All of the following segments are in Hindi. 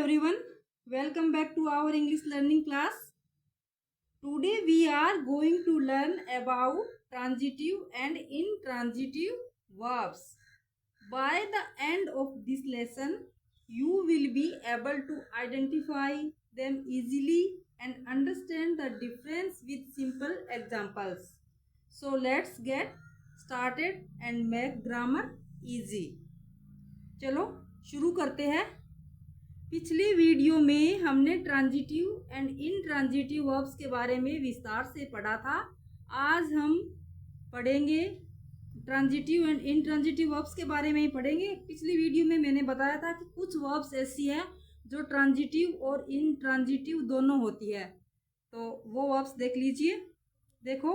everyone, welcome back to our English learning class. Today we are going to learn about transitive and intransitive verbs. By the end of this lesson, you will be able to identify them easily and understand the difference with simple examples. So let's get started and make grammar easy. चलो शुरू करते हैं। पिछली वीडियो में हमने ट्रांजिटिव एंड इनट्रांजिटिव वर्ब्स के बारे में विस्तार से पढ़ा था। आज हम पढ़ेंगे ट्रांजिटिव एंड इनट्रांजिटिव वर्ब्स के बारे में ही पढ़ेंगे। पिछली वीडियो में मैंने बताया था कि कुछ वर्ब्स ऐसी हैं जो ट्रांजिटिव और इनट्रांजिटिव दोनों होती है, तो वो वर्ब्स देख लीजिए। देखो,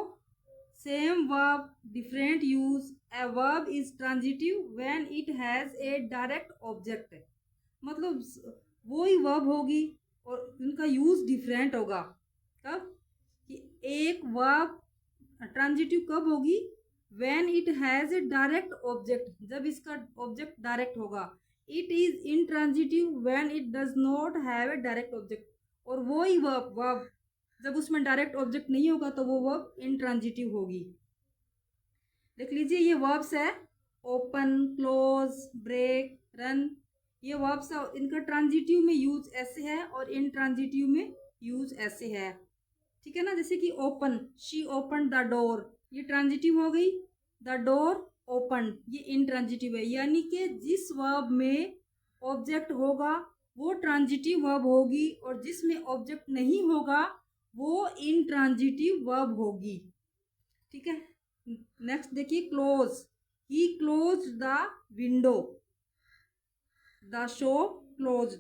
same verb different use. A verb is transitive when it has a direct object. मतलब वही वर्ब होगी और उनका यूज डिफरेंट होगा। कब कि एक वर्ब ट्रांजिटिव कब होगी? When it has a direct object, जब इसका ऑब्जेक्ट डायरेक्ट होगा। It is intransitive when it does not have a direct object. और वही वर्ब जब उसमें डायरेक्ट ऑब्जेक्ट नहीं होगा तो वो वर्ब इनट्रांजिटिव होगी। देख लीजिए, ये वर्ब्स है ओपन, क्लोज, ब्रेक, रन। ये वर्ब्स इनका ट्रांजिटिव में यूज ऐसे है और इनट्रांजिटिव में यूज ऐसे है, ठीक है ना। जैसे कि open, she open the door, ये ट्रांजिटिव हो गई। द डोर ओपन, ये इनट्रांजिटिव है। यानी कि जिस वर्ब में ऑब्जेक्ट होगा वो ट्रांजिटिव वर्ब होगी और जिसमें ऑब्जेक्ट नहीं होगा वो इनट्रांजिटिव वर्ब होगी, ठीक है। नेक्स्ट देखिए, close, he close the window, the shop close.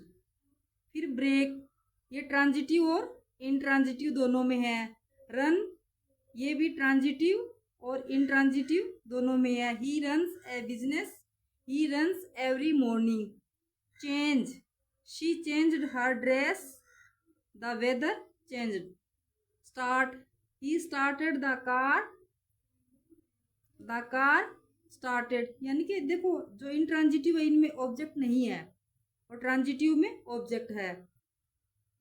फिर ब्रेक, ये ट्रांजिटिव और इनट्रांजिटिव दोनों में है। रन, ये भी ट्रांजिटिव और इनट्रांजिटिव दोनों में है। He runs a business, he runs every morning. Change, she changed her dress, the weather changed. Start, he started the car started. यानी कि देखो, जो इनट्रांजिटिव है इनमें ऑब्जेक्ट नहीं है और ट्रांजिटिव में ऑब्जेक्ट है।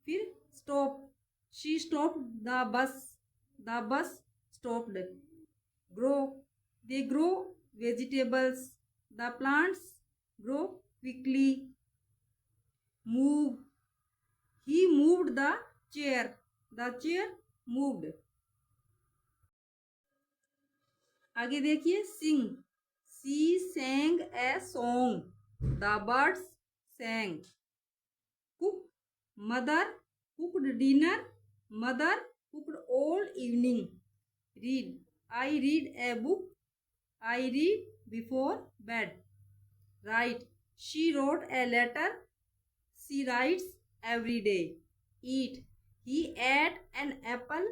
फिर stop, she stopped the bus stopped. Grow, they grow vegetables, the plants grow quickly. Move, he moved the chair moved. आगे देखिए, sing, she sang a song, the birds sang। Cook, mother cooked dinner, mother cooked all evening. Read, I read a book, I read before bed. Write, she wrote a letter, she writes every day. Eat, he ate an apple,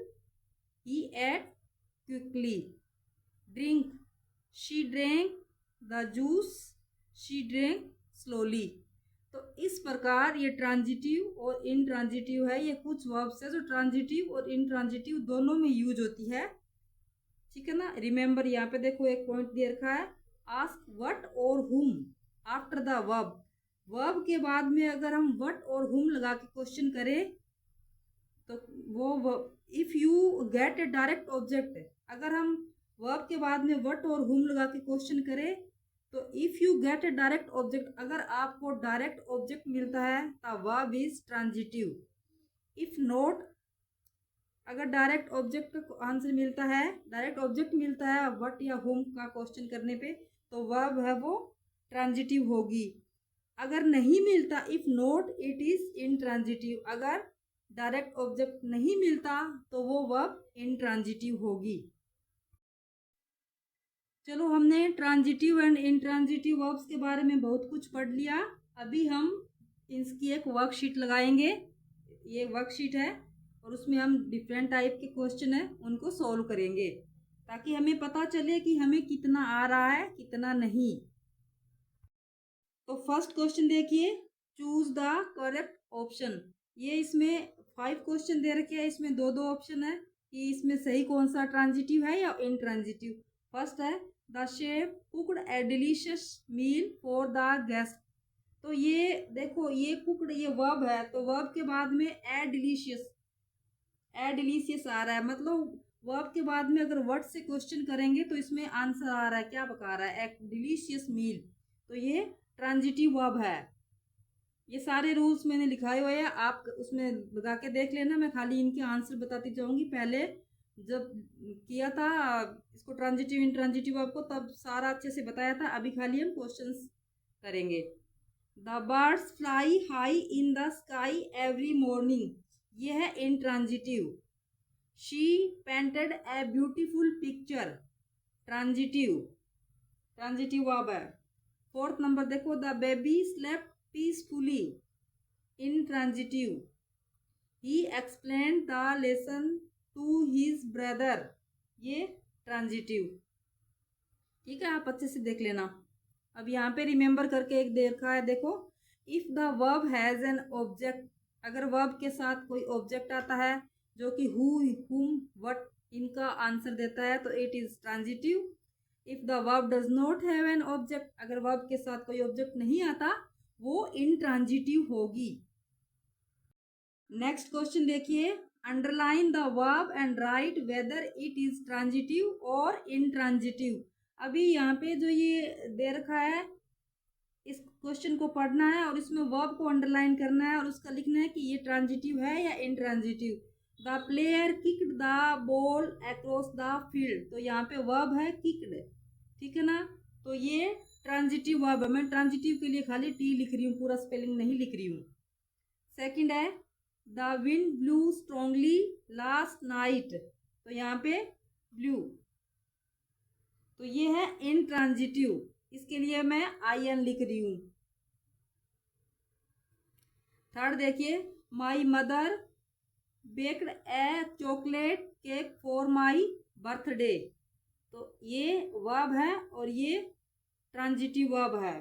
he ate quickly. Drink, she drank the juice, she drank slowly. तो इस प्रकार ये ट्रांजिटिव और इनट्रांजिटिव है। ये कुछ वर्ब्स है जो ट्रांजिटिव और इनट्रांजिटिव दोनों में यूज होती है, ठीक है ना। रिमेंबर, यहाँ पे देखो एक पॉइंट दे रखा है, आस्क व्हाट और हुम आफ्टर द वर्ब। वर्ब के बाद में अगर हम व्हाट और हुम लगा के क्वेश्चन करें तो वो if you get A direct object, अगर हम वर्ब के बाद में व्हाट और हुम लगा के क्वेश्चन करें तो if you get A direct object, अगर आपको डायरेक्ट ऑब्जेक्ट मिलता है तो verb is transitive. If not, अगर डायरेक्ट ऑब्जेक्ट का आंसर मिलता है, डायरेक्ट ऑब्जेक्ट मिलता है व्हाट या हुम का क्वेश्चन करने पे, तो वर्ब है वो ट्रांजिटिव होगी। अगर नहीं मिलता, if not, it is intransitive. अगर डायरेक्ट ऑब्जेक्ट नहीं मिलता तो वो वर्ब इनट्रांजिटिव होगी। चलो, हमने ट्रांजिटिव एंड इनट्रांजिटिव वर्ब्स के बारे में बहुत कुछ पढ़ लिया। अभी हम इसकी एक वर्कशीट लगाएंगे। ये वर्कशीट है और उसमें हम डिफरेंट टाइप के क्वेश्चन है उनको सॉल्व करेंगे ताकि हमें पता चले कि हमें कितना आ रहा है कितना नहीं। तो फर्स्ट क्वेश्चन देखिए, चूज द करेक्ट ऑप्शन। ये इसमें 5 क्वेश्चन दे रखे हैं, इसमें दो ऑप्शन है कि इसमें सही कौन सा ट्रांजिटिव है या इनट्रांजिटिव। फर्स्ट है, the chef cooked a delicious meal for the guest. तो ये देखो, ये कुकड ये वर्ब है, तो वर्ब के बाद में ए डिलीशियस आ रहा है, मतलब वर्ब के बाद में अगर व्हाट से क्वेश्चन करेंगे तो इसमें आंसर आ रहा है, क्या बता रहा है, ए डिलीशियस मील। तो ये ट्रांजिटिव वर्ब है। ये सारे रूल्स मैंने लिखाए हुए हैं, आप उसमें लगा के देख लेना। मैं खाली इनके आंसर बताती जाऊंगी। पहले जब किया था इसको ट्रांजिटिव इंट्रांजिटिव वर्ब को, तब सारा अच्छे से बताया था। अभी खाली हम क्वेश्चंस करेंगे। The birds fly high in the sky every morning, ये है intransitive. She painted a beautiful picture, transitive, transitive verb है। फोर्थ नंबर देखो, the baby slept peacefully, intransitive. He explained the lesson to his brother, ये ट्रांजिटिव। ठीक है, आप अच्छे से देख लेना। अब यहाँ पे रिमेंबर करके एक देखा है, देखो, if the verb has an object, अगर वर्ब के साथ कोई ऑब्जेक्ट आता है जो कि हु, हुम, व्हाट इनका आंसर देता है, तो it is transitive. If the verb does not have an object, अगर वर्ब के साथ कोई ऑब्जेक्ट नहीं आता, वो इंट्रांजिटिव होगी। नेक्स्ट क्वेश्चन देखिए, underline the verb and right whether it is transitive और इंट्रांजिटिव। अभी यहाँ पे जो ये दे रखा है, इस क्वेश्चन को पढ़ना है और इसमें वर्ब को अंडरलाइन करना है और उसका लिखना है कि ये ट्रांजिटिव है या intransitive. The player kicked the ball across the field, तो यहाँ पे वर्ब है किक्ड, ठीक है ना। तो ये ट्रांजिटिव वर्ब है। मैं ट्रांजिटिव के लिए खाली टी लिख रही हूँ, पूरा स्पेलिंग नहीं लिख रही हूँ। सेकंड है, the wind blue strongly last night, तो यहाँ पे ब्लू, तो ये है इंट्रांजिटिव, इसके लिए मैं आई एन लिख रही हूँ। थर्ड देखिए, my mother baked a chocolate cake for my birthday, तो ये वर्ब है और ये ट्रांजिटिव वर्ब है।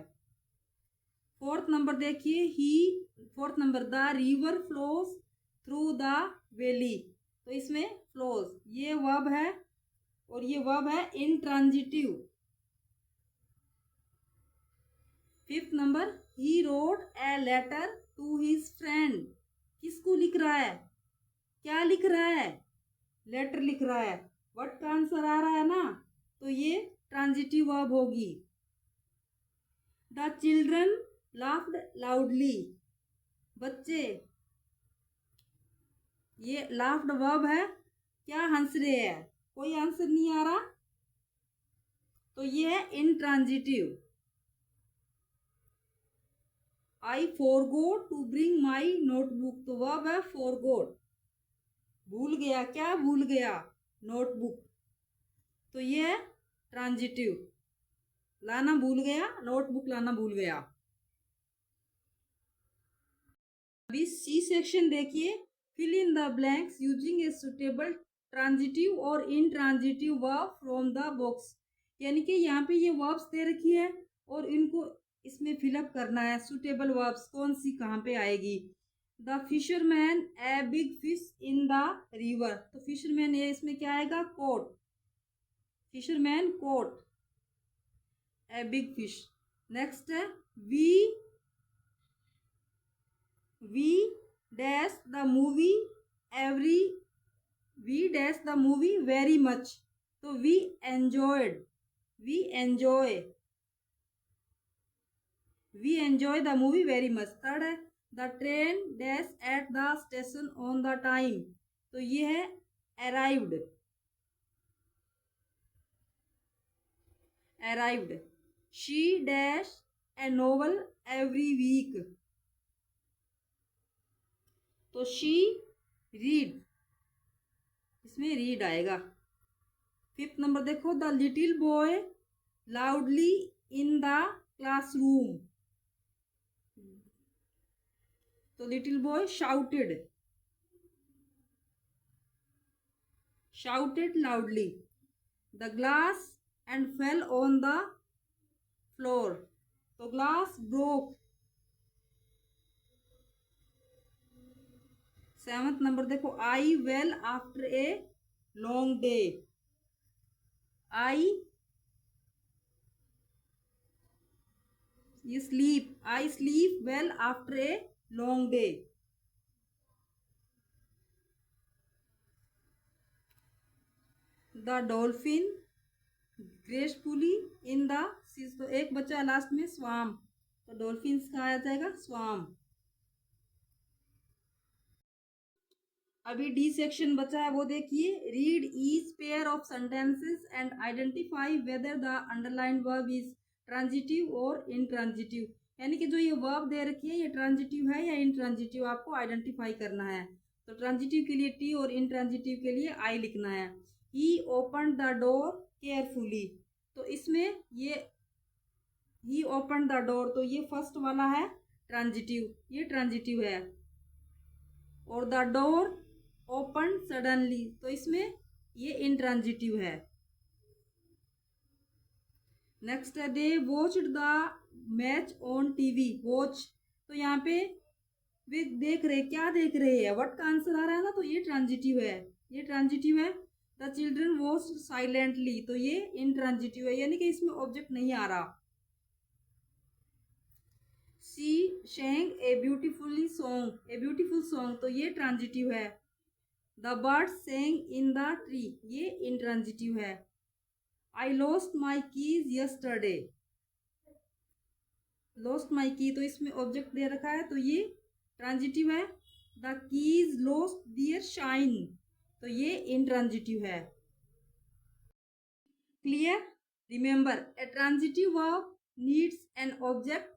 फोर्थ नंबर देखिए, he, fourth number, the river flows through the valley, तो इसमें फ्लोज ये वर्ब है और ये वर्ब है intransitive. Fifth number, he wrote a letter to his friend, किसको लिख रहा है, क्या लिख रहा है, लेटर लिख रहा है, व्हाट का आंसर आ रहा है ना, तो ये ट्रांजिटिव वर्ब होगी। द चिल्ड्रन लाफ्ड लाउडली, बच्चे, ये लाफ्ड वर्ब है, क्या हंस रहे हैं, कोई आंसर नहीं आ रहा, तो ये है intransitive. I forgot to bring my notebook, तो वर्ब है फॉरगॉट, भूल गया, क्या भूल गया, नोटबुक, तो ये है ट्रांजिटिव, लाना भूल गया, नोटबुक लाना भूल गया। अभी सी सेक्शन देखिए, fill in the blanks using a suitable transitive और intransitive verb from the box, यानी कि यहाँ पे ये वर्ब्स दे रखी है और इनको इसमें फिलअप करना है। सुटेबल वर्ब्स कौन सी कहाँ पे आएगी। The fisherman a big fish in the river, तो फिशरमैन ये इसमें क्या आएगा, caught, fisherman caught a big fish. Next है, we dash the movie every, we dash the movie very much, तो we enjoyed, we enjoy the movie very much. Third है, the train dash at the station on the time, तो ये है arrived, arrived. She dash a novel every week, तो शी रीड, इसमें रीड आएगा। फिफ्थ नंबर देखो, the little boy loudly in the classroom, तो little boy shouted, shouted loudly. The glass and fell on the floor, तो ग्लास ब्रोक। सेवंथ नंबर देखो, I well after a long day, I ये sleep. I sleep well after a long day. The dolphin gracefully in the sea. तो एक बचा लास्ट में swam. तो डॉल्फिन्स का आ जाएगा swam. अभी डी सेक्शन बचा है, वो देखिए. Read each pair of sentences and identify whether the underline verb is transitive और इनट्रांजिटिव. यानी कि जो ये वर्ब दे रखी है ये ट्रांजिटिव है या इनट्रांजिटिव, आपको आइडेंटिफाई करना है. तो ट्रांजिटिव के लिए टी और इनट्रांजिटिव के लिए आई लिखना है. ही ओपन द डोर केयरफुली. तो इसमें ये ही ओपन द डोर, तो ये फर्स्ट वाला है ट्रांजिटिव, ये ट्रांजिटिव है. और द डोर ओपन सडनली, तो इसमें ये इनट्रांजिटिव है. नेक्स्ट है they watched the match on TV. Watch, तो यहाँ पे वे देख रहे, क्या देख रहे हैं, व्हाट का आंसर आ रहा है ना, तो ये ट्रांजिटिव है, ये ट्रांजिटिव है. द चिल्ड्रन वॉच्ड साइलेंटली, तो ये इनट्रांजिटिव है, यानी कि इसमें ऑब्जेक्ट नहीं आ रहा. She sang A beautifully song, a beautiful song, तो ये ट्रांजिटिव है. The bird sang in the tree, ये इनट्रांजिटिव है. I lost my keys yesterday. Lost my की, तो इसमें ऑब्जेक्ट दे रखा है, तो ये ट्रांजिटिव है. The keys lost their shine, तो ये इनट्रांजिटिव है. Clear? Remember, a transitive verb needs an object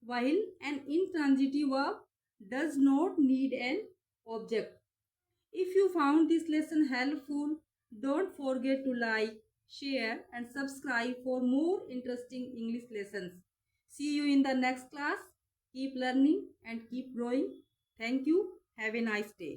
while an intransitive verb does not need an object. If you found this lesson helpful, don't forget to like, share and subscribe for more interesting English lessons. See you in the next class. Keep learning and keep growing. Thank you. Have a nice day.